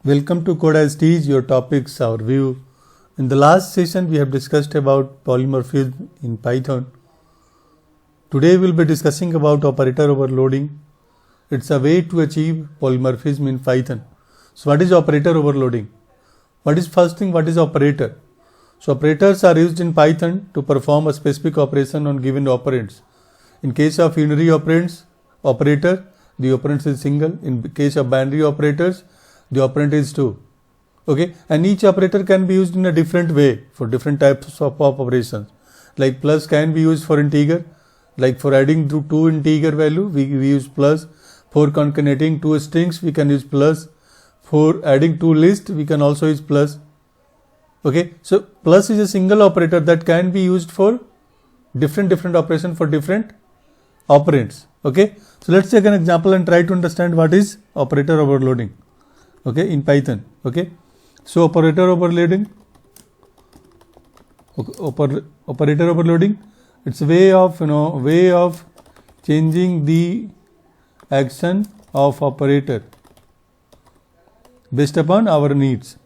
Welcome to Code as Teach, your topics, our view. In the last session, we have discussed about polymorphism in Python. Today, we will be discussing about operator overloading. It's a way to achieve polymorphism in Python. So, what is operator overloading? What is first thing? What is operator? So, operators are used in Python to perform a specific operation on given operands. In case of unary operands, operator, the operand is single. In case of binary operators, the operand is 2. Okay, and each operator can be used in a different way for different types of operations. Like plus can be used for integer, like for adding two integer value we use plus. For concatenating two strings we can use plus. For adding two lists we can also use plus. Okay, so plus is a single operator that can be used for different operation for different operands. Okay, so let's take an example and try to understand what is operator overloading. Okay, in Python. Okay, so operator overloading, it's a way of changing the action of operator based upon our needs.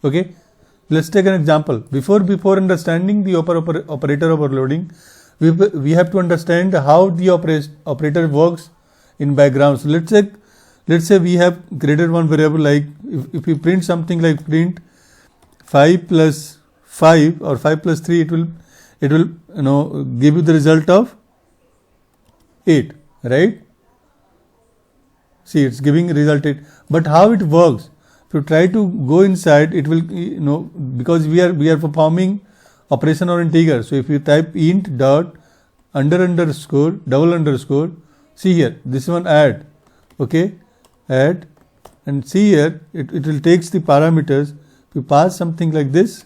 Okay, let's take an example. Before understanding the operator overloading, we have to understand how the operator works in background. So let's say we have created one variable, like if we print something like print 5 plus 5 or 5 plus 3, it will give you the result of 8, right? See, it's giving result 8. But how it works? If you try to go inside, it will because we are performing operation on integer. So if you type int dot underscore double underscore, see here, this one add. Okay, add, and see here it will takes the parameters. If you pass something like this,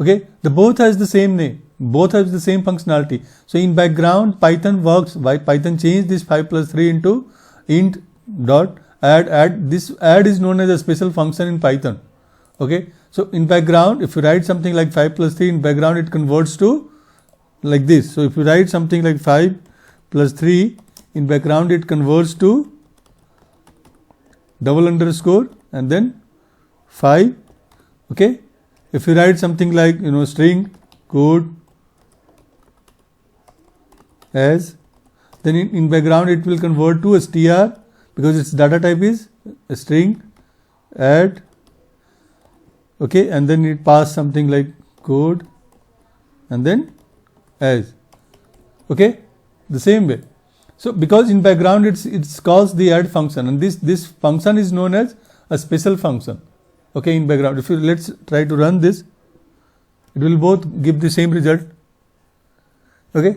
okay, the both has the same name, both have the same functionality. So in background Python works by Python change this 5 plus 3 into int dot add. This add is known as a special function in Python. Okay, so in background if you write something like 5 plus 3, in background it converts to like this. So if you write something like 5 plus 3, in background it converts to double underscore and then 5. Okay, if you write something like string code as, then in background it will convert to str because its data type is a string add. Okay, and then it pass something like code and then as. Okay, the same way. So because in background it's calls the add function, and this function is known as a special function. Okay, in background, if you let's try to run this, it will both give the same result. Okay,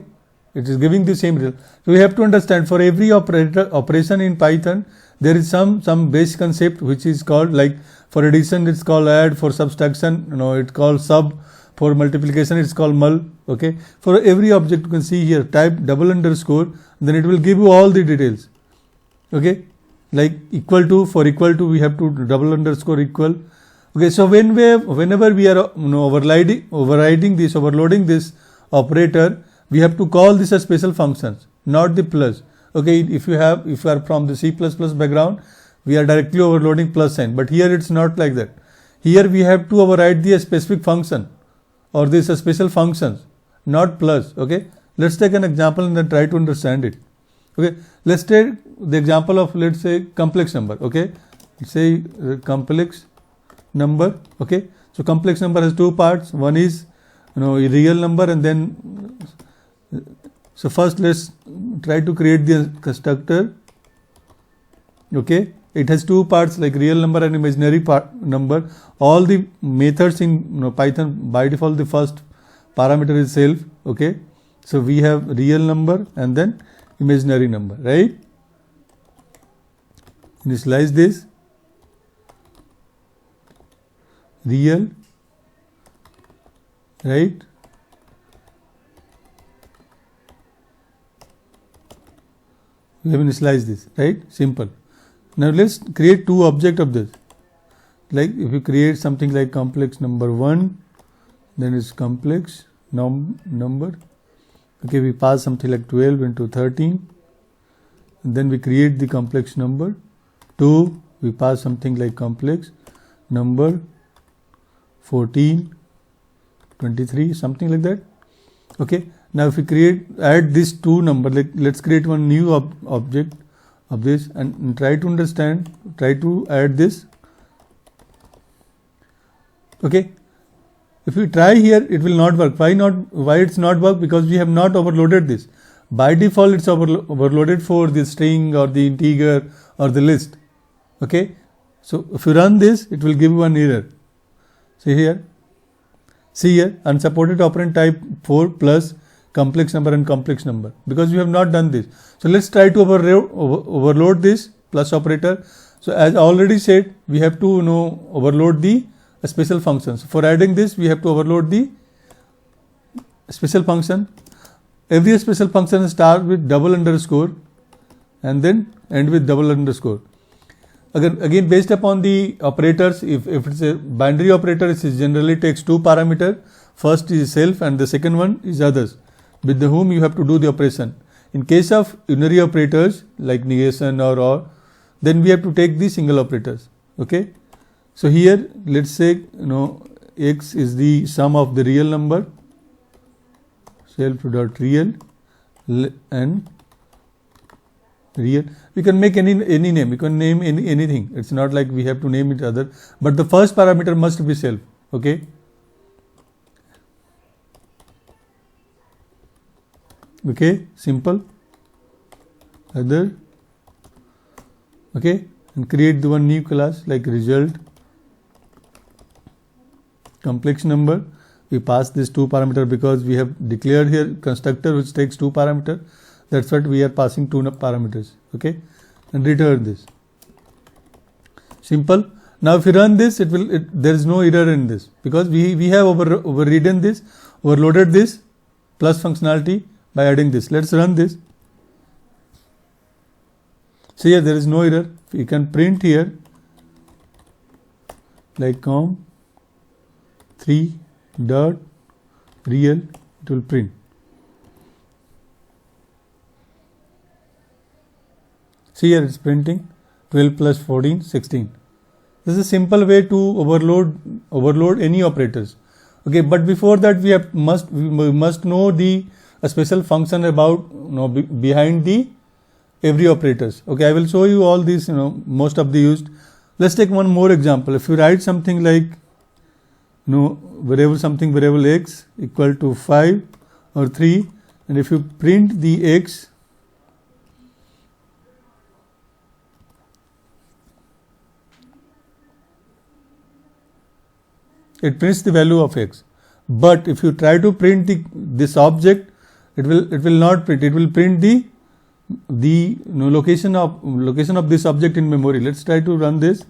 it is giving the same result. So we have to understand, for every operation in Python there is some base concept which is called, like for addition it's called add, for subtraction it's called sub, for multiplication it's called mul. Okay, for every object you can see here, type double underscore, then it will give you all the details. Okay, like equal to, for equal to we have to double underscore equal. Okay, so whenever we are overloading this operator, we have to call this as special functions, not the plus. Okay, if you are from the C++ background, we are directly overloading plus sign, but here it's not like that. Here we have to override the specific function or this special functions, not plus. Okay, let's take an example and then try to understand it. Okay, let's take the example of, let's say, complex number. Okay, let's say complex number. Okay, so complex number has two parts. One is a real number, and then so first let's try to create the constructor. Okay, it has two parts, like real number and imaginary number. All the methods in Python, by default the first parameter is self. Okay, so we have real number and then imaginary number, right? Initialize this real, right? We have initialized this, right? Simple. Now let's create two objects of this. Like if you create something like complex number 1, then it's complex number. Okay, we pass something like 12 into 13, then we create the complex number. 2, we pass something like complex number 14, 23, something like that. Okay, now if we add these two numbers, like let's create one new object of this and try to understand, try to add this. Okay, if we try here, it will not work. Why not? Why it's not work? Because we have not overloaded this. By default, it's overloaded for the string or the integer or the list. Okay, so if you run this, it will give you one error. See here, unsupported operand type 4 plus complex number and complex number, because we have not done this. So let's try to overload this plus operator. So as I already said, we have to overload the special functions. For adding this, we have to overload the special function. Every special function starts with double underscore and then end with double underscore. Again, based upon the operators, if it's a binary operator, it generally takes two parameters. First is self and the second one is others, with whom you have to do the operation. In case of unary operators like negation or, then we have to take the single operators. Okay, so here let's say x is the sum of the real number, self dot real and real. We can make any name. We can name anything. It's not like we have to name it other, but the first parameter must be self. Okay. Okay, simple. Other. Okay, and create the one new class like result. Complex number. We pass this two parameter because we have declared here constructor which takes two parameter. That's what we are passing two parameters. Okay, and return this. Simple. Now if you run this, there is no error in this because we have overridden this, overloaded this plus functionality by adding this. Let's run this. See here, there is no error. You can print here like com3 dot real, it will print. See here, it's printing 12 plus 14, 16. This is a simple way to overload any operators. Okay, but before that we must know the special function about behind the every operators. Okay, I will show you all these most of the used. Let's take one more example. If you write something like variable x equal to 5 or 3, and if you print the x, it prints the value of x. But if you try to print this object, it will not print. It will print the location of this object in memory. Let's try to run this.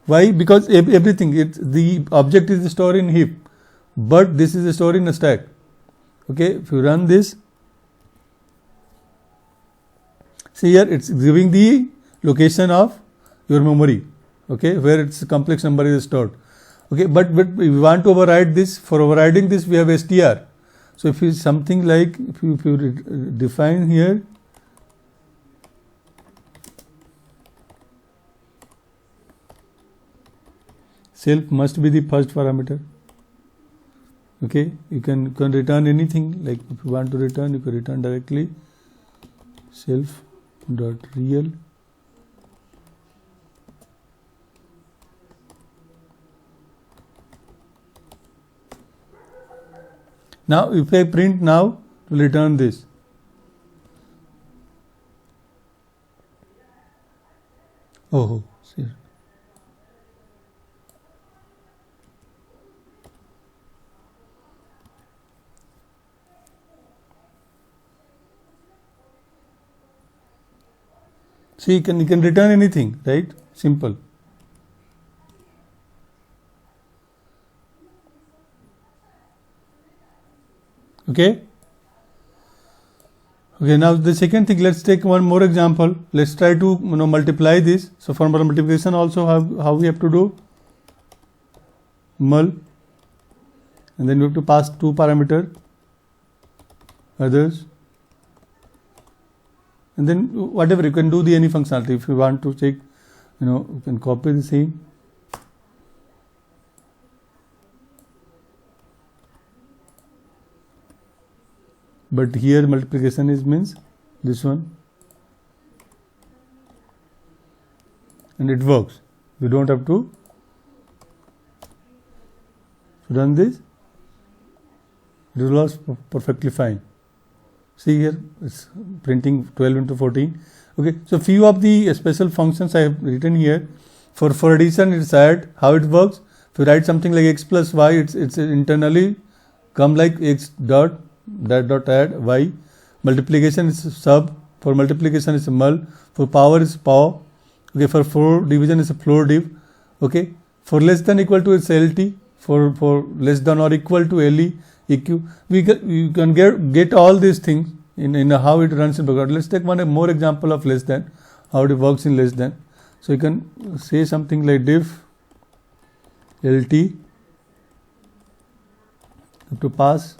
Why? Because everything, the object is stored in heap, but this is stored in a stack. Okay, if you run this, see here, it's giving the location of your memory. Okay, where its complex number is stored. Okay, but we want to override this. For overriding this, we have str. So if it's something like, if you define here, self must be the first parameter. Okay, you can return anything. Like if you want to return, you can return directly self dot real. Now if I print now, it will return this. Oh, see. See, you can return anything, right? Simple. Okay. Okay. Now the second thing, let's take one more example. Let's try to multiply this. So for multiplication also, how we have to do mul, and then we have to pass two parameter others and then whatever you can do the any functionality. If you want to check, you can copy the same. But here multiplication is means this one, and it works. You don't have to run this. It was perfectly fine. See here, it's printing 12 into 14. Okay, so few of the special functions I have written here. For addition, it's add. How it works? If you write something like x plus y, it's internally come like x dot that dot add y. Multiplication is sub. For multiplication is mul. For power is pow. Okay, for floor division is a floor div. Okay, for less than equal to it's LT. For less than or equal to LE, EQ. You can get all these things in how it runs in background. Let's take one more example of less than, how it works in less than. So you can say something like diff LT to pass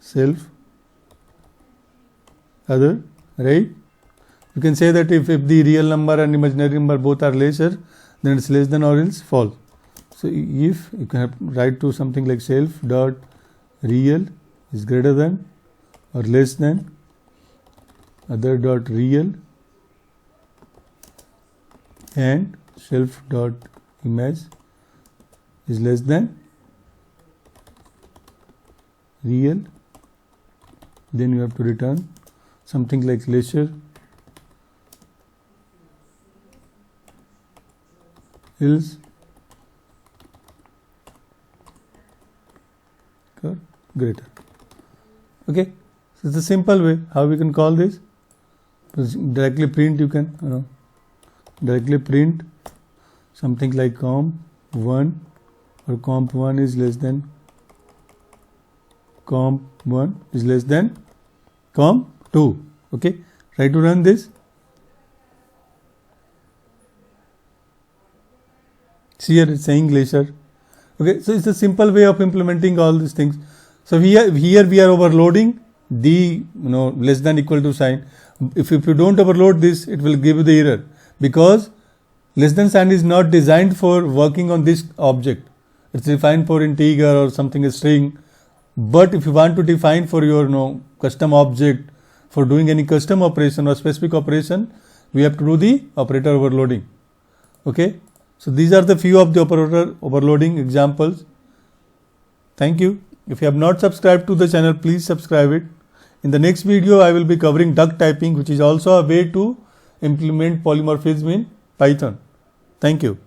self other, right? You can say that if the real number and imaginary number both are lesser, then it's less than or else false. So if you can write to something like self dot real is greater than or less than other dot real and self dot image is less than real, then you have to return something like lesser else greater. Okay, so it's a simple way how we can call this. Directly print, you can directly print something like comp1 or comp1 is less than comp1 is less than comp2. Okay, try to run this. See here it's saying lesser. Okay, so it's a simple way of implementing all these things. So here we are overloading the less than equal to sign. If you don't overload this, it will give you the error, because less than sign is not designed for working on this object. It's defined for integer or something a string. But if you want to define for your custom object, for doing any custom operation or specific operation, we have to do the operator overloading. Okay, so these are the few of the operator overloading examples. Thank you. If you have not subscribed to the channel, please subscribe it. In the next video, I will be covering duck typing, which is also a way to implement polymorphism in Python. Thank you.